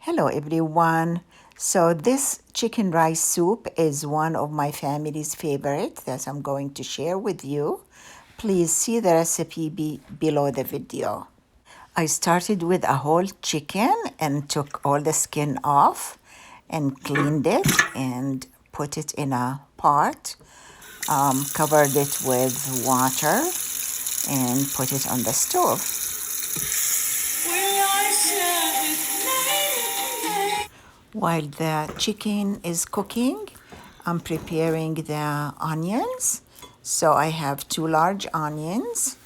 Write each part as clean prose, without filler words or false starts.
Hello everyone. So this chicken rice soup is one of my family's favorite that I'm going to share with you. Please see the recipe below the video. I started with a whole chicken and took all the skin off and cleaned it and put it in a pot, covered it with water and put it on the stove. While the chicken is cooking, I'm preparing the onions. So I have two large onions.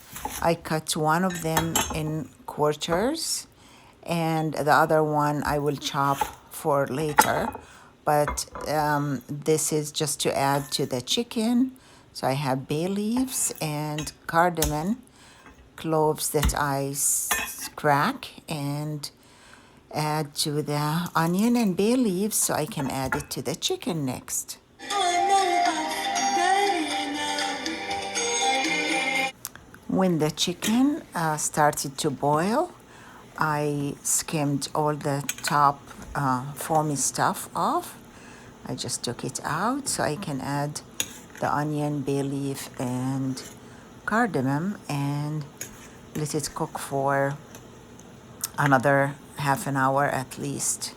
I cut one of them in quarters and the other one I will chop for later. But this is just to add to the chicken. So I have bay leaves and cardamom, cloves that I crack and add to the onion and bay leaves so I can add it to the chicken next. When the chicken started to boil, I skimmed all the top foamy stuff off. I just took it out so I can add the onion, bay leaf, and cardamom and let it cook for another half an hour at least.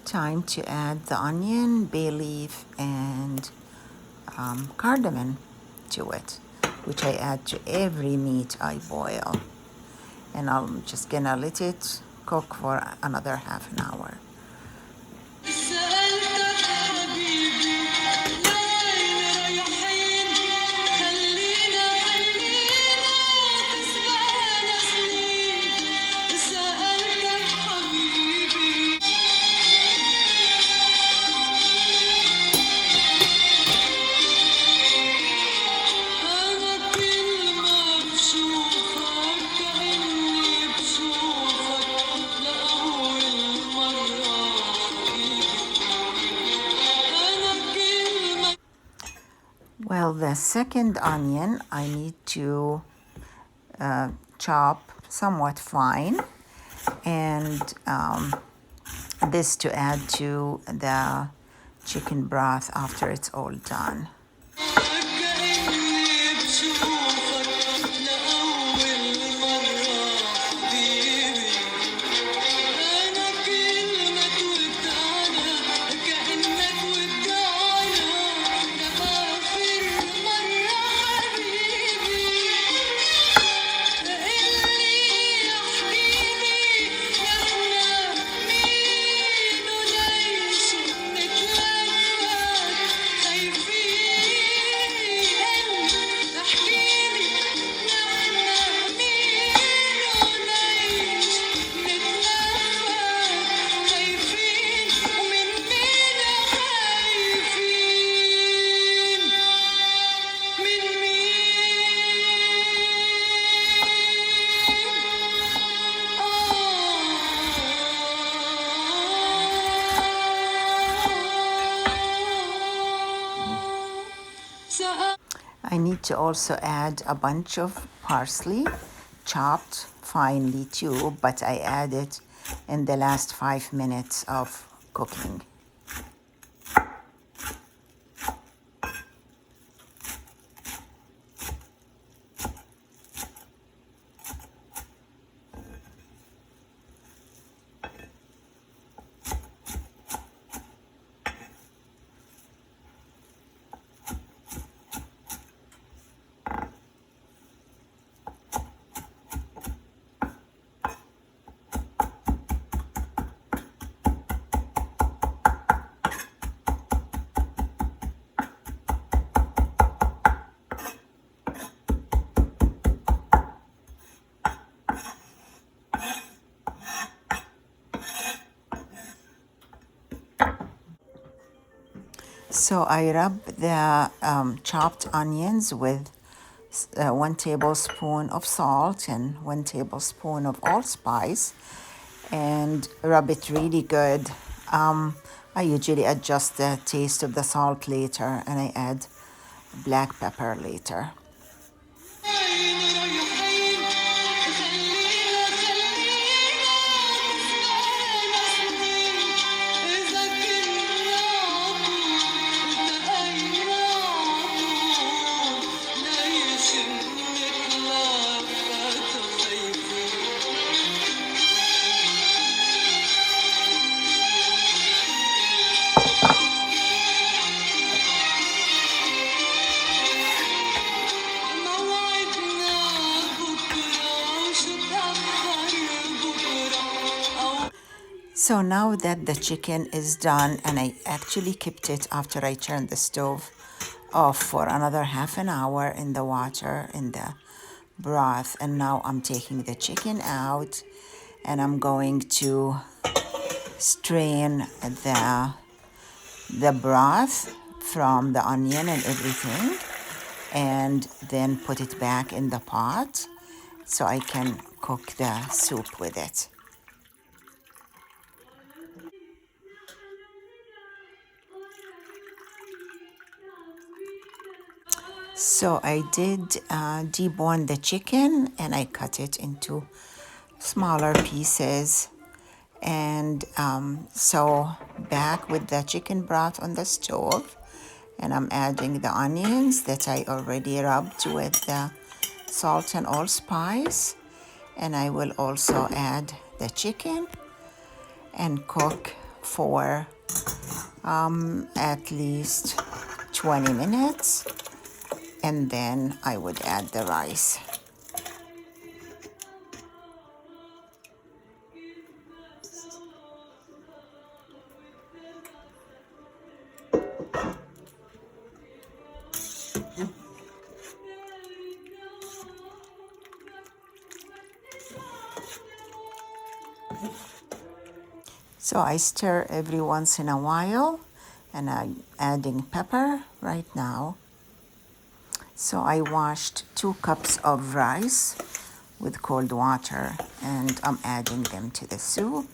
Time to add the onion, bay leaf, and cardamom to it, which I add to every meat I boil. And I'm just gonna let it cook for another half an hour. Well, the second onion I need to chop somewhat fine, and this to add to the chicken broth after it's all done. I need to also add a bunch of parsley, chopped finely too, but I add it in the last 5 minutes of cooking. So I rub the chopped onions with 1 tablespoon of salt and 1 tablespoon of allspice, and rub it really good. I usually adjust the taste of the salt later, and I add black pepper later. So now that the chicken is done, and I actually kept it after I turned the stove off for another half an hour in the water, in the broth, and now I'm taking the chicken out and I'm going to strain the broth from the onion and everything, and then put it back in the pot so I can cook the soup with it. So I did debone the chicken, and I cut it into smaller pieces. And so back with the chicken broth on the stove, and I'm adding the onions that I already rubbed with the salt and allspice. And I will also add the chicken and cook for at least 20 minutes. And then I would add the rice. So I stir every once in a while, and I'm adding pepper right now. So I washed 2 cups of rice with cold water, and I'm adding them to the soup,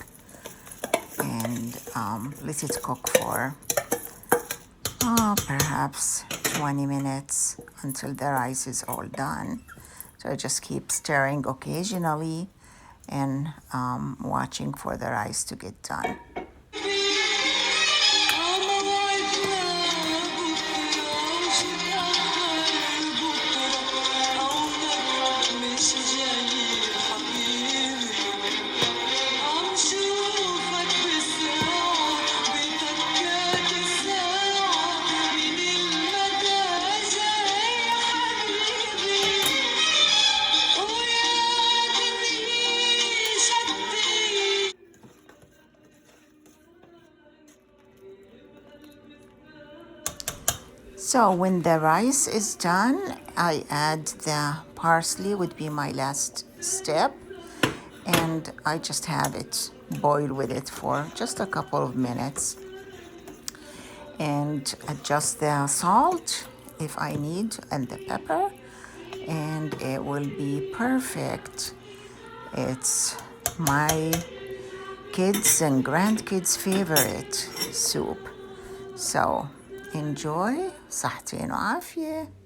and let it cook for perhaps 20 minutes until the rice is all done. So I just keep stirring occasionally and watching for the rice to get done. So when the rice is done, I add the parsley, would be my last step, and I just have it boil with it for just a couple of minutes, and adjust the salt if I need and the pepper, and it will be perfect. It's my kids and grandkids' favorite soup. So enjoy. صحتين وعافية.